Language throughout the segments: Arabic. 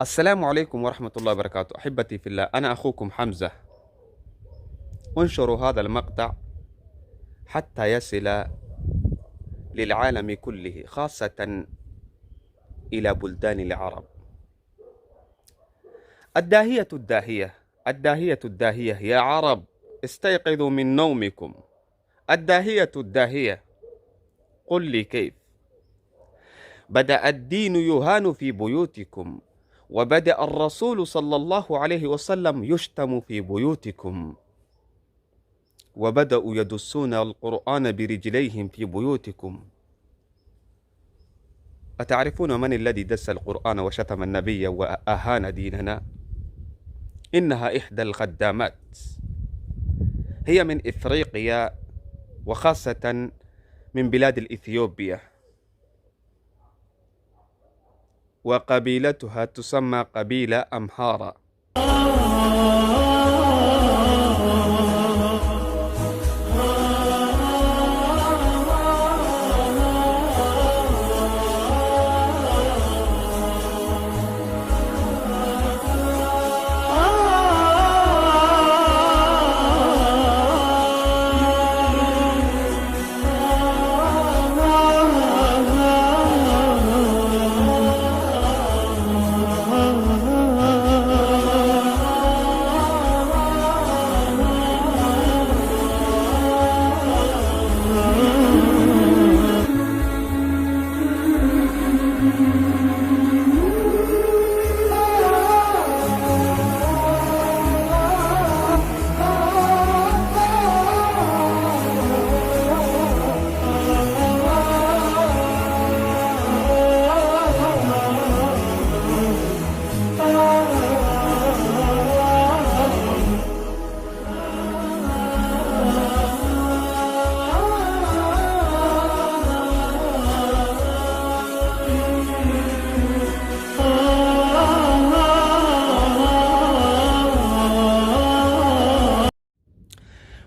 السلام عليكم ورحمة الله وبركاته. أحبتي في الله، أنا أخوكم حمزة. انشروا هذا المقطع حتى يصل للعالم كله، خاصة إلى بلدان العرب. الداهية الداهية الداهية الداهية يا عرب، استيقظوا من نومكم. الداهية الداهية، قل لي كيف بدأ الدين يهان في بيوتكم، وبدأ الرسول صلى الله عليه وسلم يشتم في بيوتكم، وبدأوا يدسون القرآن برجليهم في بيوتكم. أتعرفون من الذي دس القرآن وشتم النبي وأهان ديننا؟ إنها إحدى الخدامات، هي من إفريقيا، وخاصة من بلاد الإثيوبيا، وقبيلتها تسمى قبيلة أمهارة.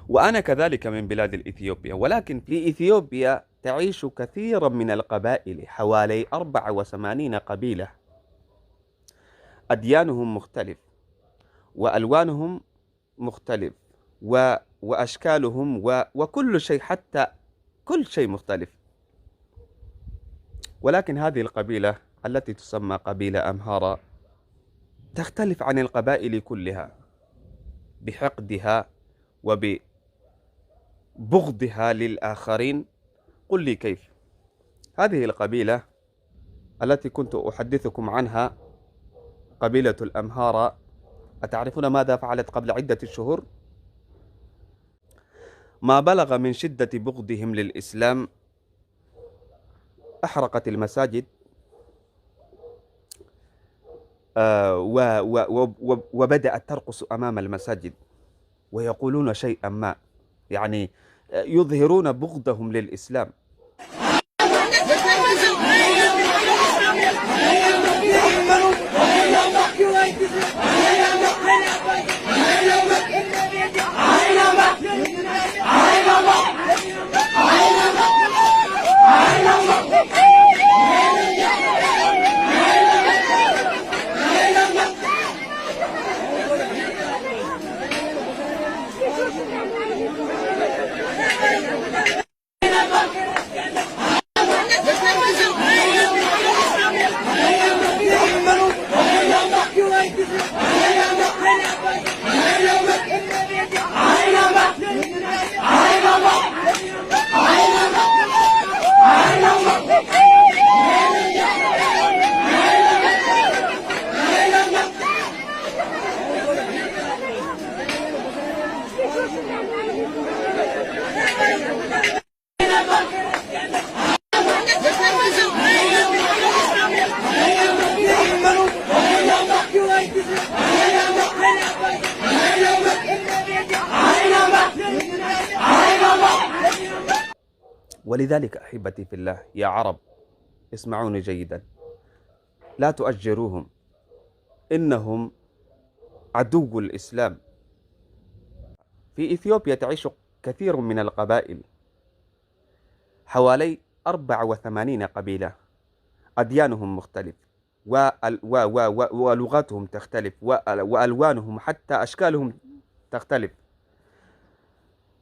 وأنا كذلك من بلاد الإثيوبيا، ولكن في إثيوبيا تعيش كثيرا من القبائل، حوالي 84 قبيلة، أديانهم مختلف، وألوانهم مختلف، وأشكالهم وكل شيء، حتى كل شيء مختلف. ولكن هذه القبيلة التي تسمى قبيلة أمهارة تختلف عن القبائل كلها بحقدها وببغضها للآخرين. قل لي كيف. هذه القبيلة التي كنت أحدثكم عنها، قبيلة الأمهارة، أتعرفون ماذا فعلت قبل عدة شهور؟ ما بلغ من شدة بغضهم للإسلام، أحرقت المساجد، وبدأت ترقص أمام المساجد، ويقولون شيئا ما، يعني يظهرون بغضهم للإسلام. ولذلك أحبتي في الله يا عرب، اسمعوني جيدا، لا تؤجروهم، إنهم عدو الإسلام. في إثيوبيا تعيش كثير من القبائل، حوالي 84 قبيلة، أديانهم مختلف، ولغتهم تختلف، وألوانهم حتى أشكالهم تختلف.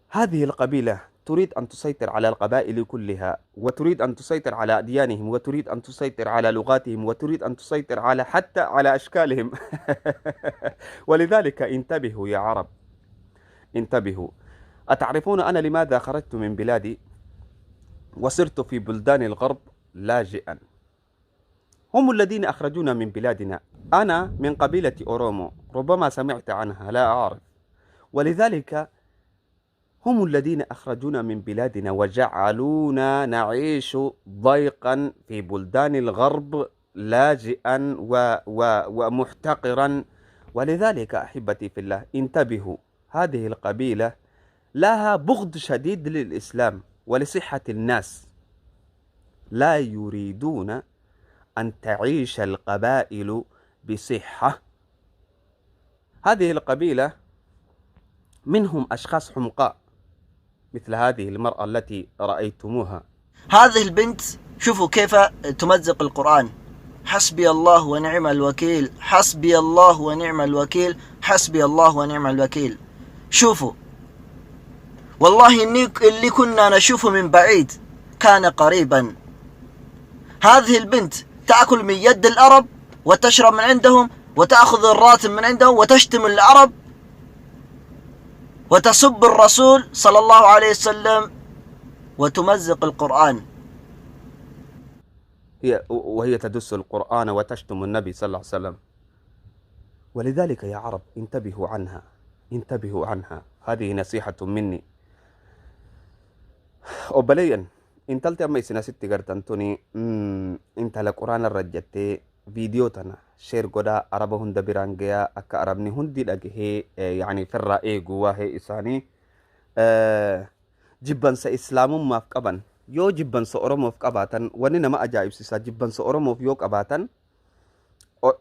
هذه القبيلة تريد أن تسيطر على القبائل كلها، وتريد أن تسيطر على أديانهم، وتريد أن تسيطر على لغاتهم، وتريد أن تسيطر على حتى على أشكالهم. ولذلك انتبهوا يا عرب، انتبهوا. أتعرفون أنا لماذا خرجت من بلادي وصرت في بلدان الغرب لاجئا؟ هم الذين أخرجونا من بلادنا. أنا من قبيلة أورومو، ربما سمعت عنها، لا أعرف. ولذلك هم الذين أخرجونا من بلادنا وجعلونا نعيش ضيقا في بلدان الغرب لاجئا ومحتقرا. ولذلك أحبتي في الله انتبهوا، هذه القبيلة لها بغض شديد للإسلام ولصحة الناس، لا يريدون أن تعيش القبائل بصحة. هذه القبيلة منهم أشخاص حمقاء مثل هذه المرأة التي رأيتموها. هذه البنت شوفوا كيف تمزق القرآن. حسبي الله ونعم الوكيل، حسبي الله ونعم الوكيل، حسبي الله ونعم الوكيل. شوفوا والله اللي كنا نشوفه من بعيد كان قريبا. هذه البنت تأكل من يد العرب وتشرب من عندهم وتأخذ الراتب من عندهم وتشتم العرب وتسب الرسول صلى الله عليه وسلم وتمزق القرآن. وهي تدس القرآن وتشتم النبي صلى الله عليه وسلم. ولذلك يا عرب انتبهوا عنها، انتبهوا عنها. هذه نصيحة مني. وبليا انتلت أما إسنا ستي قرتنتوني انت لقرآن الرجتي فيديو تنا شير قدا عربه هند برانجيا أكا عربني هندي لقه يعني في الرأي قواه إساني جبان سا إسلام ما فقبان يو جبان سا أرمو فقباتن وننا ما أجائب سيسا جبان سا أرمو فيوك أباتن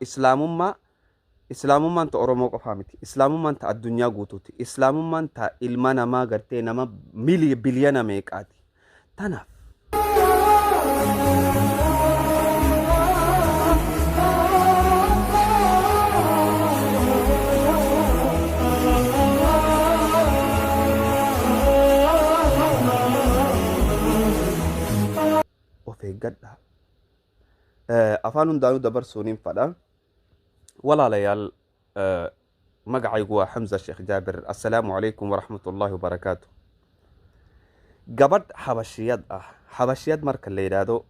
إسلام ما انت أرمو قفامتي، إسلام ما انت الدنيا قوتوتي، إسلام ما انت إلمانا ما قرتي نما ملي بليانا ميكاتي تنف. وفي قدها أفانون دانو دبر سونين فدا ولا ليال مقعي قوى حمزة الشيخ جابر. السلام عليكم ورحمة الله وبركاته. قبض حبشيات مركا اللي يدادو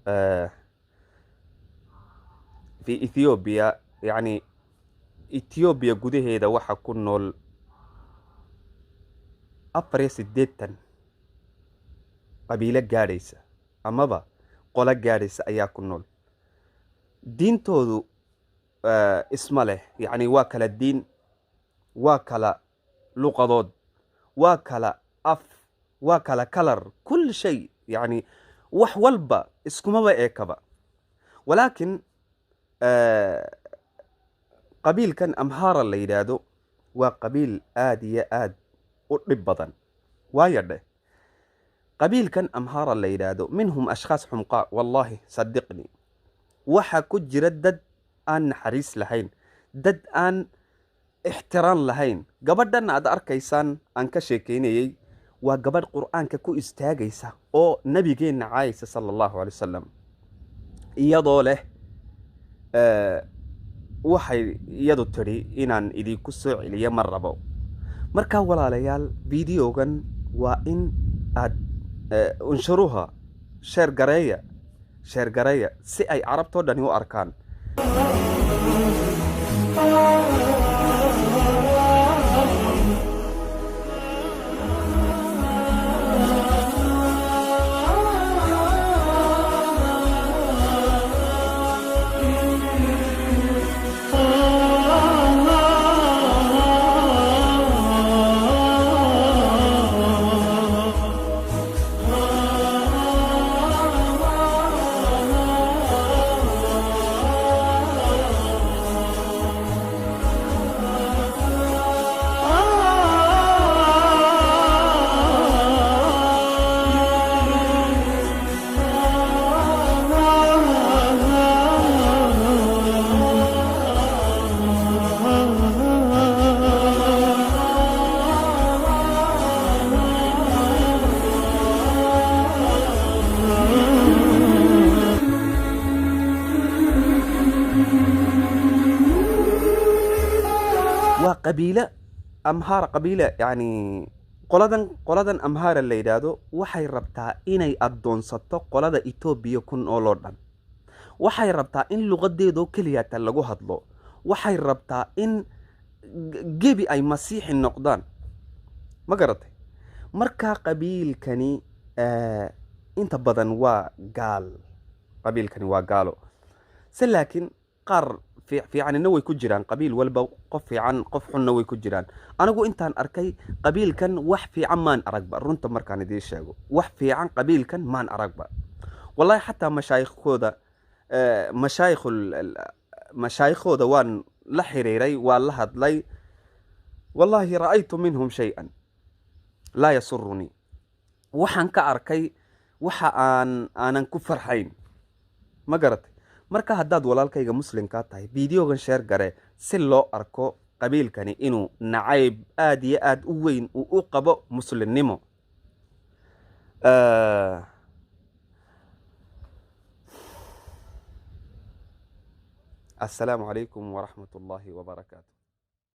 في إثيوبيا. يعني إثيوبيا قده هيدا وحا كنول أبريس الديتن قبيلة قاريسة أما با قولة قاريسة أيا كنول دين تودو اسمه يعني واكل الدين، واكل لغضود، واكل أف، واكل كلر، كل شيء يعني وحولبا اسكما وإيكبا. ولكن قبيل كان أمهار اللي يدادو وقبيل آدية آد أطبضا وايرده. قبيل كان أمهار اللي يدادو منهم أشخاص حمقاء والله صدقني وحا كجردد أن حريص لهين دد أن احترام لهين. قبردن أدار كيسان أنك شيكيني وقبر قرآن كو استاغيسا أو نبي جينا عايسة صلى الله عليه وسلم iyadoo leh waxay iyadu tiri inaan idinku soo celiyo mar rabo. marka walaalayaal videogan waa in aad unshuruha share gareeya si ay carabtoo dhan u arkaan. قبيلة أمهار قبيلة يعني qoladan amhaara la yidhaahdo waxay rabtaa inay addoonsato qolada etoobiya ku nool oo dhan waxay rabtaa in luqadeedoo keliyata lagu hadlo waxay rabtaa in gebi ay masiixi noqdaan ma garatay markaa qabiilkani inta badan waa gaal qabiilkani waa gaalo se laakiin qaar fiicanina way ku jiraan qabiil walba qof fiican qof xunna way ku jiraan anigu intaan arkay qabiilkan wax fiican maan aragba runta markaan idiin sheego wax fiican qabiilkan maan aragba wallahi xataa mashaayikhooda waan la xiriiray waan la hadlay wallahi ra'aytu minhum shay-an laa yasurunii waxaan ka arkay waxa aanan ku farxayn ma garatay marka haddaad walaalkayga muslimkaa tahay fideogan sheer gare si loo arko qabiilkani inuu nacayb aad iyo aad u weyn uu u qabo muslimnimo السلام عليكم ورحمة الله وبركاته